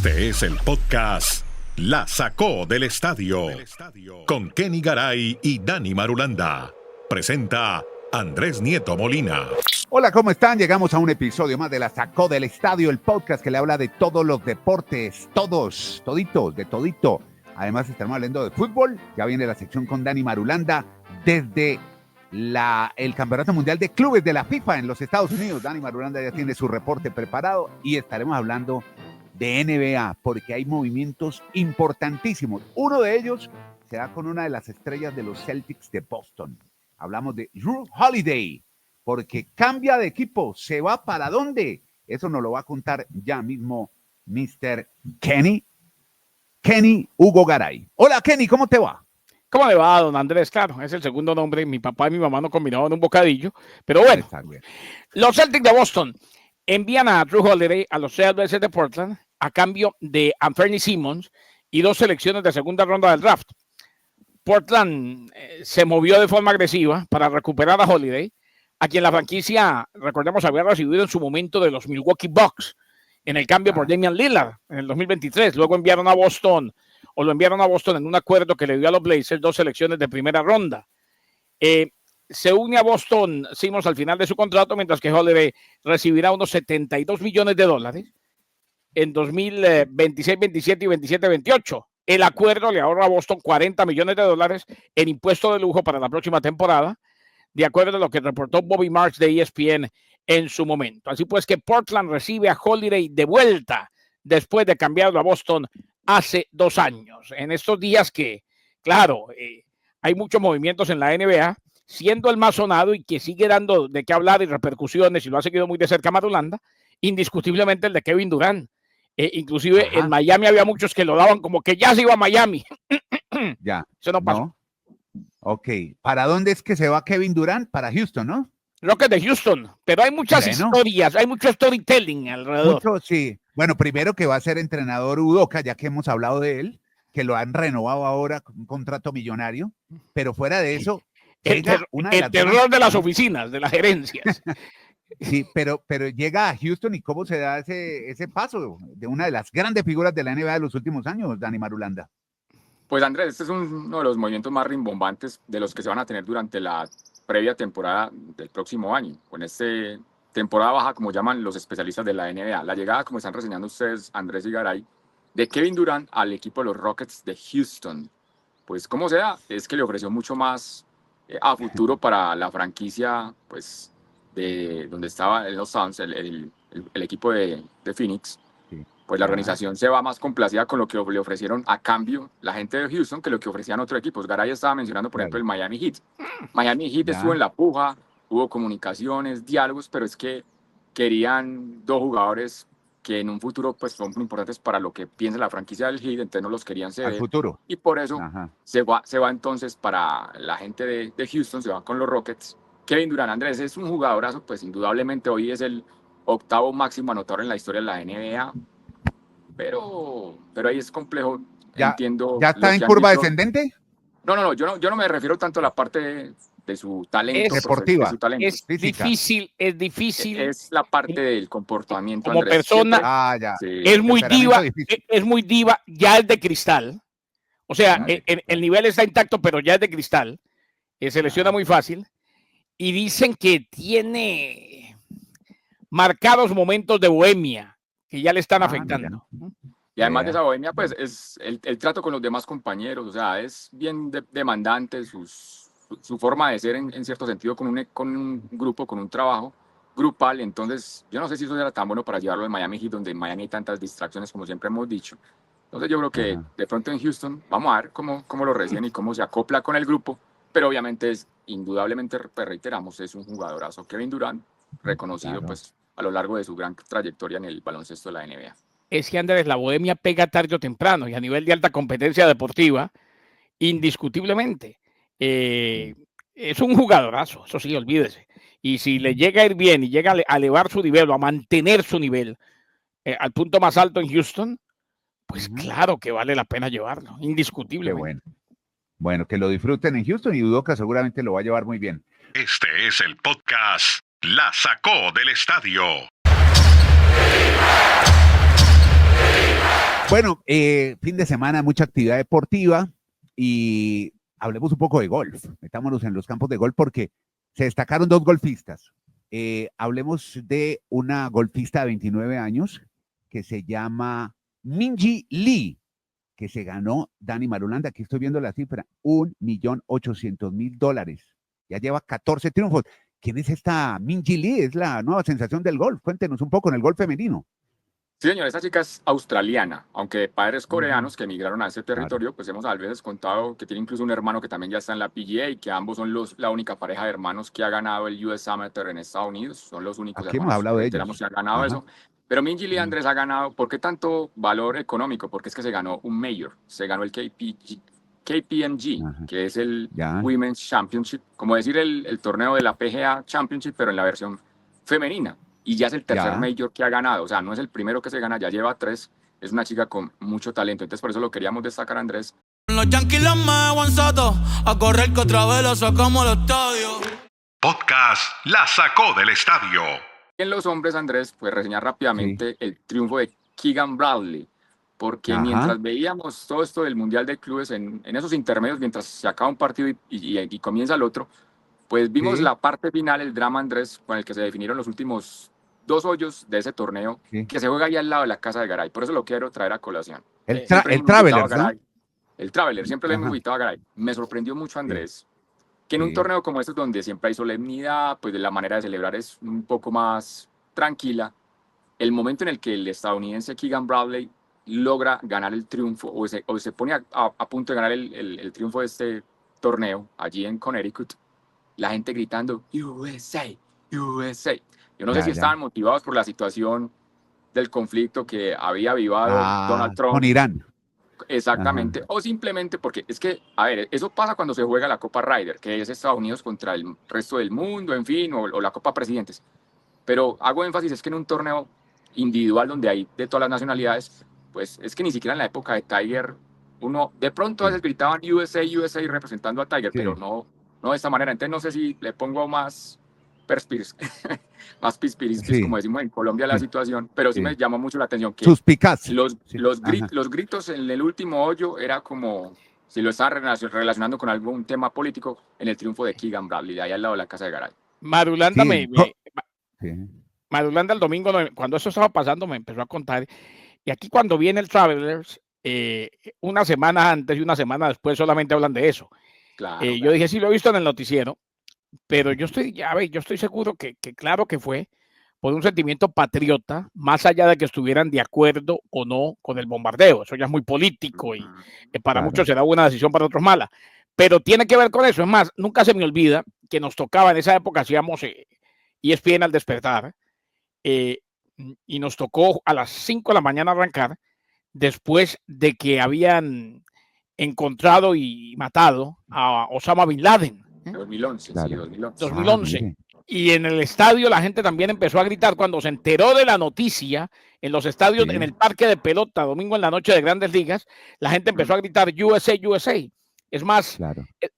Este es el podcast La Sacó del Estadio con Kenny Garay y Dani Marulanda. Presenta Andrés Nieto Molina. Hola, ¿cómo están? Llegamos a un episodio más de La Sacó del Estadio, el podcast que le habla de todos los deportes, toditos, de todito. Además estaremos hablando de fútbol, ya viene la sección con Dani Marulanda desde el Campeonato Mundial de Clubes de la FIFA en los Estados Unidos. Dani Marulanda ya tiene su reporte preparado y estaremos hablando de NBA porque hay movimientos importantísimos. Uno de ellos se da con una de las estrellas de los Celtics de Boston. Hablamos de Jrue Holiday porque cambia de equipo. ¿Se va para dónde? Eso nos lo va a contar ya mismo Mr. Kenny Hugo Garay. Hola, Kenny, ¿cómo te va? ¿Cómo le va, don Andrés? Claro, es el segundo nombre. Mi papá y mi mamá no combinaban un bocadillo. Pero bueno, los Celtics de Boston envían a Jrue Holiday a los Trailblazers de Portland a cambio de Anthony Simons y 2 selecciones de segunda ronda del draft. Portland se movió de forma agresiva para recuperar a Holiday, a quien la franquicia, recordemos, había recibido en su momento de los Milwaukee Bucks en el cambio por Damian Lillard en el 2023. Luego lo enviaron a Boston en un acuerdo que le dio a los Blazers 2 selecciones de primera ronda. Se une a Boston Simmons al final de su contrato, mientras que Holiday recibirá unos $72 millones en 2026, 27 y 27, 28. El acuerdo le ahorra a Boston $40 millones en impuesto de lujo para la próxima temporada, de acuerdo a lo que reportó Bobby Marks de ESPN en su momento. Así pues que Portland recibe a Holiday de vuelta después de cambiarlo a Boston hace 2 años. En estos días que, claro, hay muchos movimientos en la NBA, siendo el más sonado y que sigue dando de qué hablar y repercusiones, y lo ha seguido muy de cerca Marulanda, indiscutiblemente el de Kevin Durant. Inclusive en Miami había muchos que lo daban como que ya se iba a Miami. Ya. Eso no pasó. No. Ok. ¿Para dónde es que se va Kevin Durant? Para Houston, ¿no? Rockets de Houston, pero hay muchas historias, hay mucho storytelling alrededor. Mucho, sí. Bueno, primero que va a ser entrenador Udoka, ya que hemos hablado de él, que lo han renovado ahora con un contrato millonario, pero fuera de eso, el terror de las oficinas, de las gerencias. Sí, pero llega a Houston, y cómo se da ese paso de una de las grandes figuras de la NBA de los últimos años, Dani Marulanda. Pues Andrés, este es uno de los movimientos más rimbombantes de los que se van a tener durante la previa temporada del próximo año, con temporada baja, como llaman los especialistas de la NBA. La llegada, como están reseñando ustedes, Andrés y Garay, de Kevin Durant al equipo de los Rockets de Houston. Pues, ¿cómo se da? Es que le ofreció mucho más a futuro para la franquicia, pues, de donde estaba en los Suns, el equipo de Phoenix. Pues la organización se va más complacida con lo que le ofrecieron a cambio la gente de Houston que lo que ofrecían otros equipos. Garay estaba mencionando, por ejemplo, el Miami Heat. Miami Heat estuvo en la puja, hubo comunicaciones, diálogos, pero es que querían 2 jugadores que en un futuro pues son muy importantes para lo que piensa la franquicia del Heat, entonces no los querían ceder. Al futuro. Y por eso se va entonces para la gente de Houston, se va con los Rockets. Kevin Durant, Andrés, es un jugadorazo, pues indudablemente hoy es el 8º máximo anotador en la historia de la NBA. Pero ahí es complejo. Entiendo. ¿Ya está en curva descendente? No, yo no me refiero tanto a la parte de su talento deportiva. De su talento. Es difícil. Es la parte del comportamiento, como Andrés, persona. Sí. Es muy diva, ya es de cristal. O sea, el nivel está intacto, pero ya es de cristal. Se lesiona muy fácil. Y dicen que tiene marcados momentos de bohemia que ya le están afectando. Y además de esa bohemia, pues es el trato con los demás compañeros, o sea, es bien demandante su forma de ser en cierto sentido con un grupo, con un trabajo grupal. Entonces, yo no sé si eso era tan bueno para llevarlo en Miami Heat, donde en Miami hay tantas distracciones, como siempre hemos dicho. Entonces, yo creo que de pronto en Houston vamos a ver cómo lo reciben y cómo se acopla con el grupo, pero obviamente indudablemente, reiteramos, es un jugadorazo. Kevin Durant, reconocido pues a lo largo de su gran trayectoria en el baloncesto de la NBA. Es que, Andrés, la bohemia pega tarde o temprano, y a nivel de alta competencia deportiva, indiscutiblemente. Es un jugadorazo, eso sí, olvídese. Y si le llega a ir bien y llega a elevar su nivel o a mantener su nivel al punto más alto en Houston, pues claro que vale la pena llevarlo, indiscutiblemente. Bueno, que lo disfruten en Houston, y Udoka seguramente lo va a llevar muy bien. Este es el podcast La Sacó del Estadio. Bueno, fin de semana, mucha actividad deportiva y hablemos un poco de golf. Metámonos en los campos de golf porque se destacaron 2 golfistas. Hablemos de una golfista de 29 años que se llama Minjee Lee, que se ganó, Dani Marulanda, aquí estoy viendo la cifra, $1.800.000. Ya lleva 14 triunfos. ¿Quién es esta Minjee Lee? Es la nueva sensación del golf. Cuéntenos un poco en el golf femenino. Sí, señor, esta chica es australiana, aunque de padres coreanos que emigraron a ese territorio, pues hemos a veces contado que tiene incluso un hermano que también ya está en la PGA y que ambos son la única pareja de hermanos que ha ganado el US Amateur en Estados Unidos, son los únicos Aquí hermanos hemos hablado de ellos. que han ganado eso. Pero Minjee Lee, Andrés, ha ganado, ¿por qué tanto valor económico? Porque es que se ganó un Major, se ganó el KPMG, que es el Women's Championship, como decir el torneo de la PGA Championship, pero en la versión femenina. Y ya es el tercer Major que ha ganado, o sea, no es el primero que se gana, ya lleva 3, es una chica con mucho talento, entonces por eso lo queríamos destacar, Andrés. Los Yankees los me Soto, a correr que otra vez lo sacamos al estadio. Podcast La Sacó del Estadio. En los hombres, Andrés, pues reseñar rápidamente el triunfo de Keegan Bradley, porque mientras veíamos todo esto del Mundial de Clubes en esos intermedios, mientras se acaba un partido y comienza el otro, pues vimos la parte final, el drama, Andrés, con el que se definieron los últimos 2 hoyos de ese torneo, que se juega ahí al lado de la casa de Garay. Por eso lo quiero traer a colación. El Traveler, ¿no? El Traveler, siempre le hemos invitado a Garay. Me sorprendió mucho, Andrés, que en un torneo como este, donde siempre hay solemnidad, pues de la manera de celebrar es un poco más tranquila, el momento en el que el estadounidense Keegan Bradley logra ganar el triunfo, o se pone a punto de ganar el triunfo de este torneo, allí en Connecticut, la gente gritando, USA, USA. Yo no sé si estaban motivados por la situación del conflicto que había avivado Donald Trump. Con Irán. Exactamente. O simplemente porque es que, a ver, eso pasa cuando se juega la Copa Ryder, que es Estados Unidos contra el resto del mundo, en fin, o la Copa Presidentes. Pero hago énfasis, es que en un torneo individual donde hay de todas las nacionalidades, pues es que ni siquiera en la época de Tiger, uno de pronto a veces gritaban USA, USA representando a Tiger, pero no de esta manera. Entonces no sé si le pongo más más pispirispis, como decimos en Colombia, la situación, pero sí me llamó mucho la atención que suspicaz. Los gritos en el último hoyo era como si lo estaban relacionando con algún tema político en el triunfo de Keegan Bradley, ahí al lado de la casa de Garay. Marulanda Marulanda el domingo, cuando eso estaba pasando, me empezó a contar, y aquí cuando viene el Travelers, una semana antes y una semana después solamente hablan de eso. Claro, yo dije, sí, lo he visto en el noticiero, pero yo estoy seguro que claro que fue por un sentimiento patriota, más allá de que estuvieran de acuerdo o no con el bombardeo. Eso ya es muy político y para muchos será buena decisión, para otros mala. Pero tiene que ver con eso. Es más, nunca se me olvida que nos tocaba, en esa época hacíamos ESPN al despertar, y nos tocó a las 5 de la mañana arrancar, después de que habían encontrado y matado a Osama Bin Laden. 2011, sí, 2011. Y en el estadio la gente también empezó a gritar cuando se enteró de la noticia en los estadios, en el parque de pelota, domingo en la noche de Grandes Ligas, la gente empezó a gritar USA, USA. Es más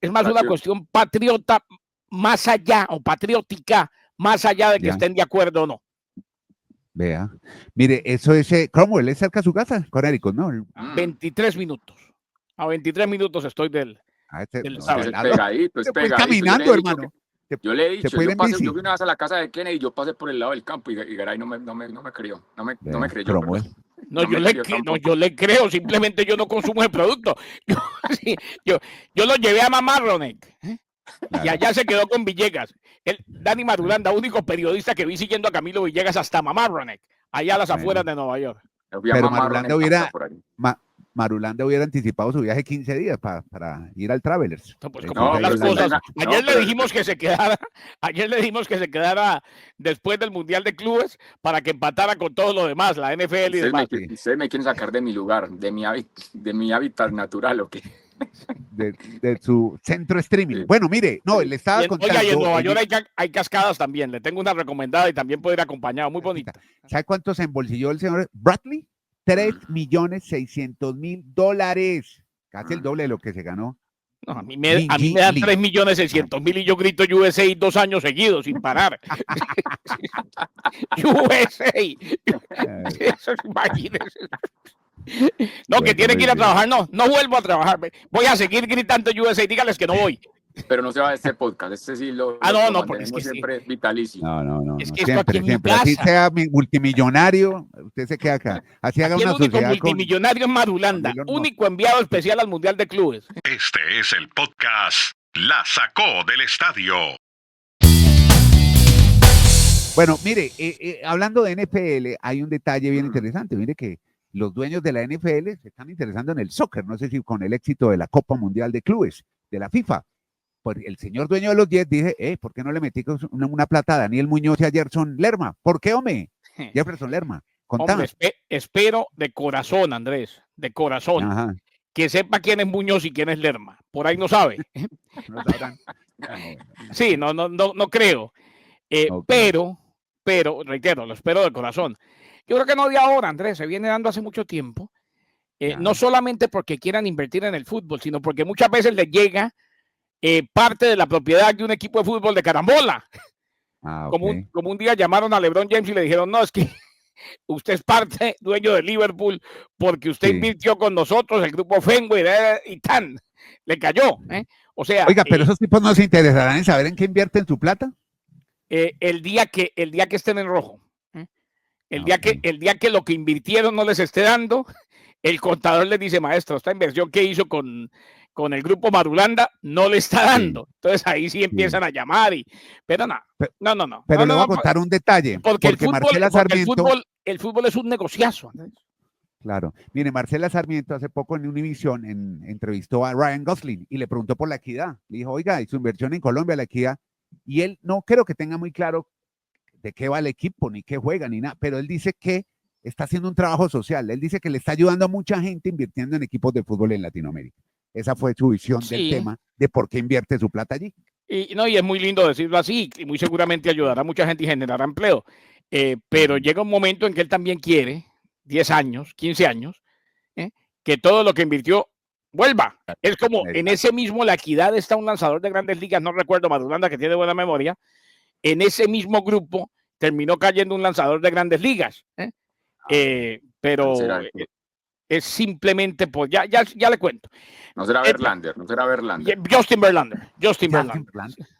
una cuestión patriota más allá, o patriótica, más allá de que estén de acuerdo o no. Vea, mire, eso es Cromwell, es cerca de su casa, Connecticut, ¿no? 23 minutos. A 23 minutos estoy del es pegadito. Caminando, hermano. Yo le he dicho, yo fui una vez a la casa de Kennedy y yo pasé por el lado del campo y Garay no me creyó. No me creyó. Yo le creo, simplemente yo no consumo el producto. Yo lo llevé a Mamarronek y allá se quedó con Villegas. Dani Marulanda, único periodista que vi siguiendo a Camilo Villegas hasta Mamarronek, allá a las afueras de Nueva York. Pero Marulanda hubiera anticipado su viaje 15 días para ir al Travelers. Ayer le dijimos que se quedara. Ayer le dijimos que se quedara después del Mundial de Clubes para que empatara con todo lo demás, la NFL y demás. Ustedes me quieren sacar de mi lugar, de mi hábitat natural, ¿o qué? De su centro streaming. Bueno, mire, le estaba contando. Oiga, y en Nueva York hay cascadas también. Le tengo una recomendada y también puede ir acompañado. Muy bonita. ¿Sabe cuánto se embolsilló el señor Bradley? $3.600.000, casi el doble de lo que se ganó. No, a mí me dan $3.600.000 y yo grito USA 2 años seguidos sin parar. USA. Eso, imagínese. No, que tiene que ir a trabajar. No vuelvo a trabajar. Voy a seguir gritando USA. Dígales que no voy. Pero no se va de este podcast. Este sí lo porque es que siempre vitalicio. No. Es que siempre, esto aquí en mi siempre. casa. Así sea multimillonario, usted se queda acá. Así haga una el único sociedad multimillonario en Marulanda. Único enviado especial al Mundial de Clubes. Este es el podcast La Sacó del Estadio. Bueno, mire, hablando de NFL, hay un detalle bien interesante. Mire que los dueños de la NFL se están interesando en el soccer. No sé si con el éxito de la Copa Mundial de Clubes, de la FIFA. Pues el señor dueño de los Jets dice, ¿por qué no le metí una plata a Daniel Muñoz y a Jefferson Lerma? ¿Por qué, hombre? Jefferson Lerma, contame. Hombre, espero de corazón, Andrés, de corazón, Ajá. que sepa quién es Muñoz y quién es Lerma. Por ahí no sabe. No sabrán. Sí, no creo. Okay. Pero, reitero, lo espero de corazón. Yo creo que no de ahora, Andrés, se viene dando hace mucho tiempo. No solamente porque quieran invertir en el fútbol, sino porque muchas veces les llega parte de la propiedad de un equipo de fútbol de carambola. Okay. Como un día llamaron a LeBron James y le dijeron, no, es que usted es parte, dueño de Liverpool, porque usted invirtió con nosotros, el grupo Fenway y tan, le cayó. O sea, oiga, pero esos tipos no se interesarán en saber en qué invierten su plata. El día que estén en rojo, el día que lo que invirtieron no les esté dando, el contador les dice, maestro, esta inversión que hizo con el grupo Marulanda no le está dando. Entonces ahí sí empiezan a llamar. Pero no. Pero le voy a contar un detalle. Porque el fútbol es un negociazo. Claro. Mire, Marcela Sarmiento hace poco en Univision entrevistó a Ryan Gosling y le preguntó por la equidad. Le dijo, oiga, ¿y su inversión en Colombia, la equidad? Y él no creo que tenga muy claro de qué va el equipo, ni qué juega, ni nada. Pero él dice que está haciendo un trabajo social. Él dice que le está ayudando a mucha gente invirtiendo en equipos de fútbol en Latinoamérica. Esa fue su visión del tema de por qué invierte su plata allí. Y es muy lindo decirlo así, y muy seguramente ayudará a mucha gente y generará empleo. Pero llega un momento en que él también quiere, 10 años, 15 años, que todo lo que invirtió vuelva. Es como en ese mismo La Equidad está un lanzador de Grandes Ligas, no recuerdo, Marulanda, que tiene buena memoria. En ese mismo grupo terminó cayendo un lanzador de Grandes Ligas. Pero es simplemente, pues ya le cuento. No será Verlander. Justin Verlander.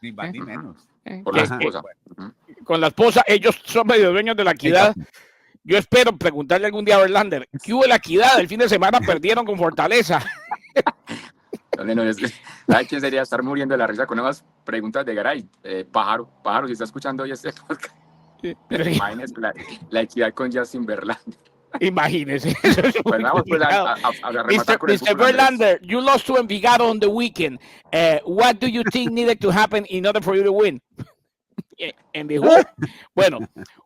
Ni menos. Por la esposa. Con la esposa, ellos son medio dueños de La Equidad. Yo espero preguntarle algún día a Verlander, ¿qué hubo La Equidad? El fin de semana perdieron con Fortaleza. ¿Sabes quién sería estar muriendo de la risa con nuevas preguntas de Garay? Pájaro, si está escuchando hoy este podcast. Imagínese la Equidad con Justin Verlander. Imagínese. Pues vamos a rematar con Mr. Verlander, you lost to Envigado on the weekend. What do you think needed to happen in order for you to win? Bueno,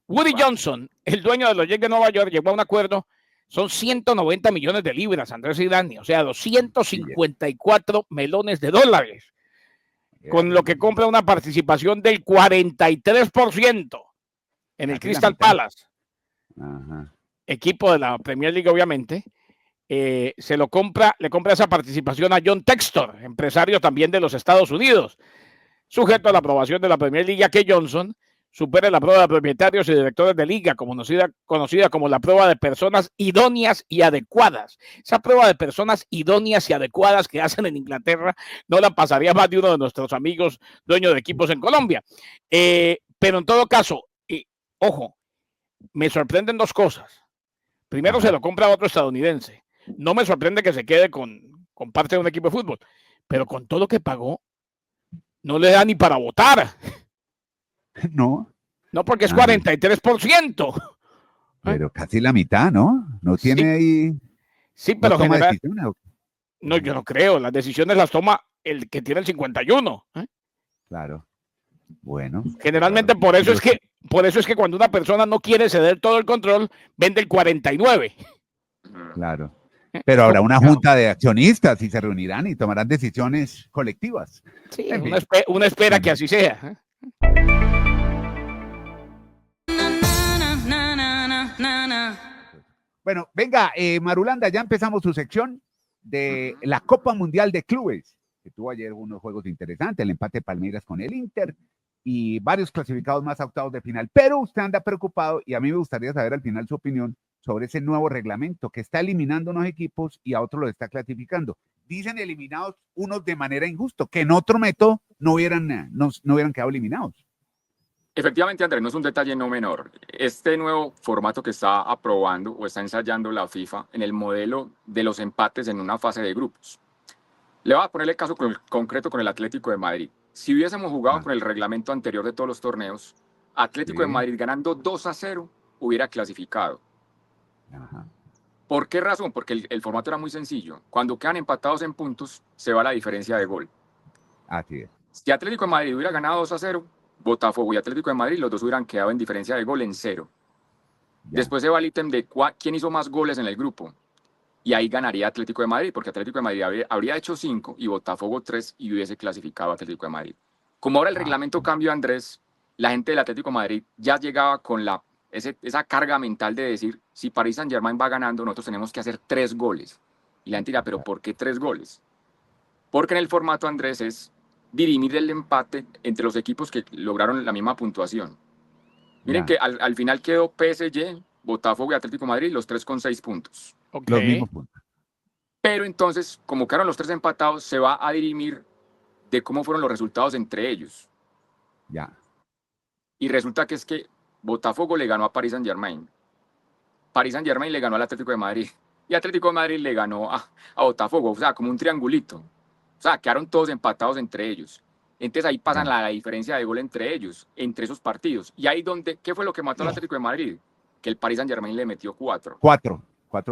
Woody Johnson, el dueño de los Jets de Nueva York, llegó a un acuerdo. Son 190 millones de libras, Andrés y Dani, o sea, 254 melones de dólares, con lo que compra una participación del 43% en el Crystal Palace. Ajá. Equipo de la Premier League, obviamente. Le compra esa participación a John Textor, empresario también de los Estados Unidos, sujeto a la aprobación de la Premier League, ya que Johnson supere la prueba de propietarios y directores de liga, conocida como la prueba de personas idóneas y adecuadas. Esa prueba de personas idóneas y adecuadas que hacen en Inglaterra no la pasaría más de uno de nuestros amigos dueños de equipos en Colombia. Pero en todo caso, ojo, me sorprenden dos cosas. Primero, se lo compra a otro estadounidense. No me sorprende que se quede con parte de un equipo de fútbol, pero con todo lo que pagó, no le da ni para votar. No, porque es 43%. Pero casi la mitad, ¿no? No tiene ahí. Sí, pero no, yo no creo. Las decisiones las toma el que tiene el 51. Claro. Bueno. Generalmente por eso es que cuando una persona no quiere ceder todo el control, vende el 49. Claro. Pero habrá una junta de accionistas y se reunirán y tomarán decisiones colectivas. Sí, una espera que así sea. Bueno, venga, Marulanda, ya empezamos su sección de la Copa Mundial de Clubes, que tuvo ayer unos juegos interesantes, el empate de Palmeiras con el Inter y varios clasificados más a octavos de final, pero usted anda preocupado y a mí me gustaría saber al final su opinión sobre ese nuevo reglamento que está eliminando unos equipos y a otros los está clasificando. Dicen eliminados unos de manera injusta, que en otro método no hubieran quedado eliminados. Efectivamente, Andrés, no es un detalle no menor. Este nuevo formato que está aprobando o está ensayando la FIFA en el modelo de los empates en una fase de grupos. Le voy a poner el caso concreto con el Atlético de Madrid. Si hubiésemos jugado con el reglamento anterior de todos los torneos, Atlético de Madrid ganando 2-0 hubiera clasificado. Ajá. ¿Por qué razón? Porque el formato era muy sencillo. Cuando quedan empatados en puntos, se va la diferencia de gol. Así es. Si Atlético de Madrid hubiera ganado 2-0, Botafogo y Atlético de Madrid, los dos hubieran quedado en diferencia de gol en 0. Ya. Después se va el ítem de quién hizo más goles en el grupo. Y ahí ganaría Atlético de Madrid, porque Atlético de Madrid habría hecho 5 y Botafogo 3 y hubiese clasificado a Atlético de Madrid. Como ahora el reglamento cambió, Andrés, la gente del Atlético de Madrid ya llegaba con esa carga mental de decir, si Paris Saint-Germain va ganando, nosotros tenemos que hacer 3 goles. Y la gente dirá, ¿pero por qué 3 goles? Porque en el formato, Andrés, es dirimir el empate entre los equipos que lograron la misma puntuación. Miren que al final quedó PSG, Botafogo y Atlético de Madrid, los 3 con 6 puntos. Okay. Los mismos puntos. Pero entonces, como quedaron los 3 empatados, se va a dirimir de cómo fueron los resultados entre ellos. Ya. Y resulta que es que Botafogo le ganó a Paris Saint-Germain. Paris Saint-Germain le ganó al Atlético de Madrid. Y Atlético de Madrid le ganó a Botafogo. O sea, como un triangulito. O sea, quedaron todos empatados entre ellos. Entonces ahí pasan la diferencia de gol entre ellos, entre esos partidos. Y ahí ¿qué fue lo que mató al Atlético de Madrid? Que el Paris Saint-Germain le metió 4. 4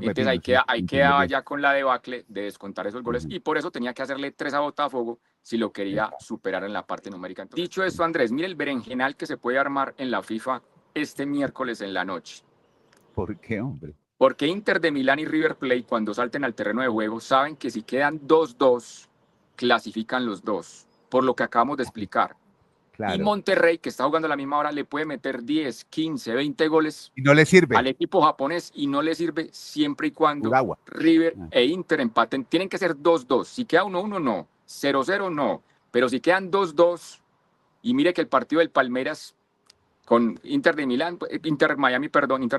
Entonces ahí quedaba ya con la debacle de descontar esos goles. Y por eso tenía que hacerle 3 a Botafogo si lo quería superar en la parte numérica. Entonces, dicho esto, Andrés, mire el berenjenal que se puede armar en la FIFA este miércoles en la noche. ¿Por qué, hombre? Porque Inter de Milán y River Plate, cuando salten al terreno de juego, saben que si quedan 2-2, clasifican los dos, por lo que acabamos de explicar. Claro. Y Monterrey, que está jugando a la misma hora, le puede meter 10, 15, 20 goles y no le sirve al equipo japonés y no le sirve siempre y cuando River e Inter empaten. Tienen que ser 2-2. Si queda 1-1, no. 0-0, no. Pero si quedan 2-2, y mire que el partido del Palmeiras con Inter de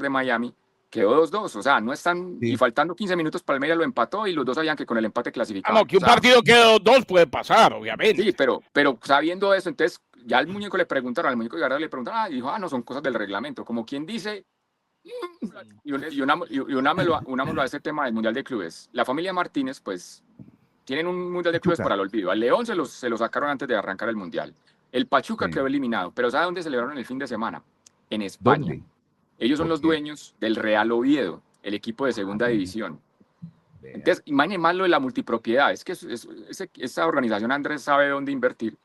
Miami, quedó 2-2. O sea, no están. Sí. Y faltando 15 minutos, Palmeiras lo empató y los dos sabían que con el empate clasificaban. No, que un partido quedó 2 puede pasar, obviamente. Sí, pero sabiendo eso, entonces ya al muñeco le preguntaron, al muñeco de Garra le preguntaron, y dijo, no, son cosas del reglamento. Como quien dice, y unámoslo a ese tema del Mundial de Clubes. La familia Martínez, pues, tienen un Mundial de Clubes para el olvido. Al León se lo sacaron antes de arrancar el Mundial. El Pachuca quedó eliminado, pero ¿sabe dónde celebraron el fin de semana? En España. ¿Dónde? Ellos son los dueños del Real Oviedo, el equipo de segunda división. Entonces, imaginen más lo de la multipropiedad. Es que esa organización, Andrés, sabe dónde invertir.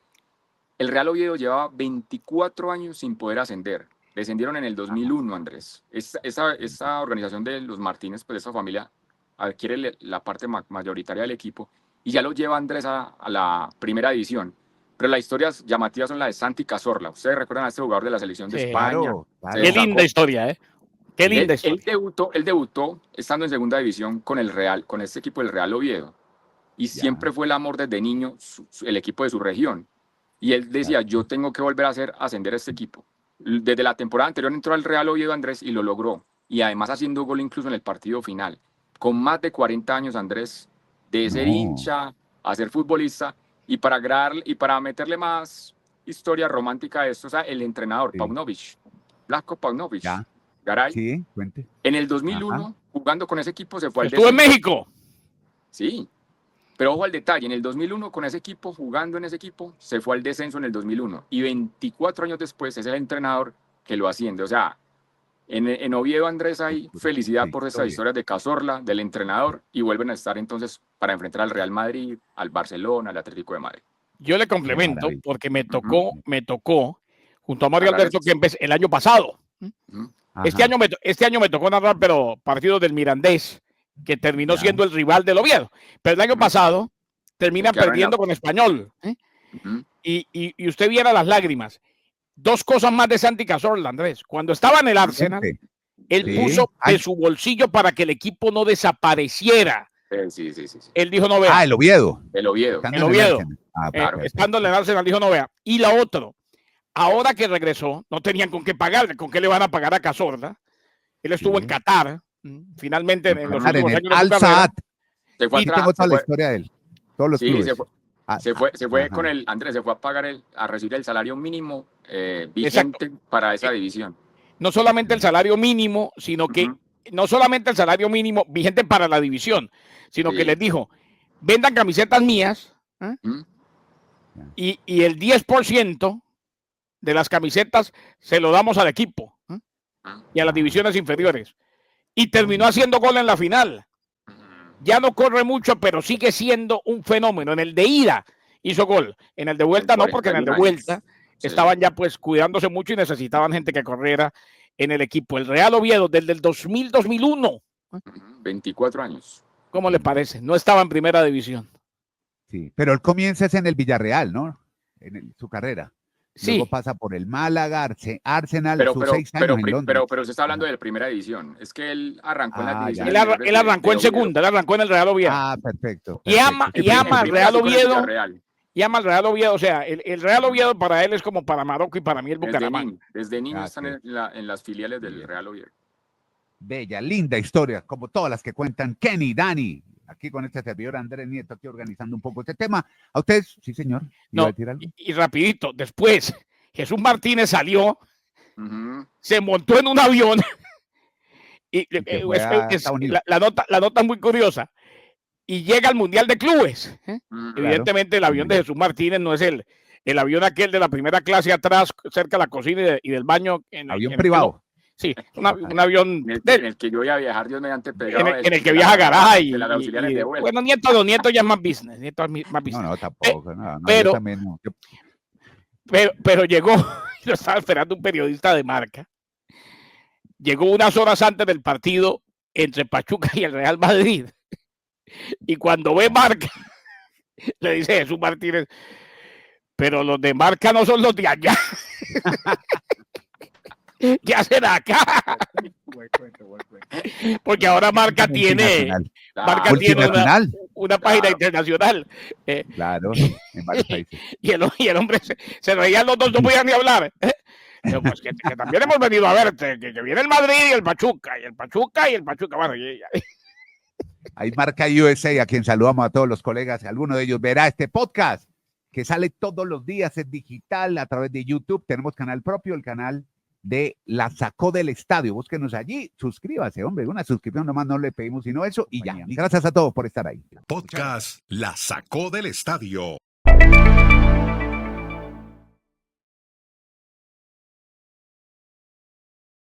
El Real Oviedo llevaba 24 años sin poder ascender. Descendieron en el 2001, Andrés. Esa organización de los Martínez, pues esa familia, adquiere la parte mayoritaria del equipo y ya lo lleva, Andrés, a la primera división. Pero las historias llamativas son las de Santi Cazorla. Ustedes recuerdan a este jugador de la selección de España. Claro. Qué linda historia, ¿eh? Qué linda historia. Él debutó estando en segunda división con este equipo del Real Oviedo. Y siempre fue el amor desde niño, el equipo de su región. Y él decía, yo tengo que volver a ascender a este equipo. Desde la temporada anterior entró al Real Oviedo, Andrés, y lo logró. Y además haciendo gol incluso en el partido final. Con más de 40 años, Andrés, de ser hincha a ser futbolista. Y para meterle más historia romántica a esto, o sea, el entrenador, Paunovic, Blatko Paunovic, Garay, sí, cuente. En el 2001, jugando con ese equipo, se fue al descenso. ¿Estuvo en México? Sí, pero ojo al detalle, en el 2001, con ese equipo, jugando en ese equipo, se fue al descenso en el 2001. Y 24 años después es el entrenador que lo asciende. O sea, en Oviedo, Andrés, hay felicidad por esas historias de Cazorla, del entrenador, y vuelven a estar entonces para enfrentar al Real Madrid, al Barcelona, al Atlético de Madrid. Yo le complemento porque me tocó junto a Mario Alberto Kempes el año pasado. Este año me tocó narrar, pero partidos del Mirandés, que terminó siendo el rival del Oviedo. Pero el año pasado terminan perdiendo con Español. Y usted viera las lágrimas. 2 cosas más de Santi Cazorla, Andrés. Cuando estaba en el Arsenal, él puso de su bolsillo para que el equipo no desapareciera. Sí. Él dijo, no vea. El Oviedo. El Oviedo. Claro. Estando en el Arsenal, dijo, no vea. Y la otra, ahora que regresó, no tenían con qué pagarle, con qué le van a pagar a Cazorla. Él estuvo en Qatar, finalmente en los últimos años Al Saad. Se fue Y tengo toda la historia de él. Todos los clubes. Se fue con el Andrés, se fue a pagar a recibir el salario mínimo vigente para esa división. No solamente el salario mínimo, sino que no solamente el salario mínimo vigente para la división, sino que les dijo, vendan camisetas mías y el 10% de las camisetas se lo damos al equipo y a las divisiones inferiores. Y terminó haciendo gol en la final. Ya no corre mucho, pero sigue siendo un fenómeno. En el de ida hizo gol. En el de vuelta no, porque en el de vuelta estaban ya pues cuidándose mucho y necesitaban gente que corriera en el equipo. El Real Oviedo desde el 2000-2001. 24 años. ¿Cómo le parece? No estaba en primera división. Sí, pero él comienza en el Villarreal, ¿no? Su carrera. Sí. Luego pasa por el Málaga, Arsenal, pero, sus 6 años en Londres. Pero usted está hablando de la primera división. Es que él arrancó en la división. Él arrancó en segunda, él arrancó en el Real Oviedo. Perfecto. Y ama al Real Oviedo. Y ama al Real Oviedo. O sea, el Real Oviedo para él es como para Marocco y para mí el Bucaramanga. Desde niño están en las filiales del Real Oviedo. Bella, linda historia, como todas las que cuentan Kenny, Dani. Aquí con este servidor Andrés Nieto, aquí organizando un poco este tema. ¿A ustedes? Sí, señor. No, y rapidito, después Jesús Martínez salió, se montó en un avión y la nota es muy curiosa y llega al Mundial de Clubes. Evidentemente el avión de Jesús Martínez no es el avión aquel de la primera clase atrás cerca de la cocina y del baño. Avión privado. Sí, un avión en el que yo voy a viajar, Dios mediante pegado. En el que viaja Garay. Bueno, Nieto ya es más business. No, tampoco. Pero llegó, lo estaba esperando un periodista de Marca. Llegó unas horas antes del partido entre Pachuca y el Real Madrid. Y cuando ve Marca, le dice Jesús Martínez, pero los de Marca no son los de allá. ¿Qué hacen acá? Porque ahora Marca tiene una página internacional. Claro, en varios países. Y el hombre se reían los dos, no podían ni hablar. Pero pues que también hemos venido a verte, que viene el Madrid y el Pachuca. Bueno, Hay Marca USA, a quien saludamos a todos los colegas. Alguno de ellos verá este podcast que sale todos los días, es digital a través de YouTube. Tenemos canal propio, el canal de La Sacó del Estadio. Búsquenos allí, suscríbase, hombre, una suscripción nomás no le pedimos sino eso y ya. Gracias a todos por estar ahí. Podcast La Sacó del Estadio.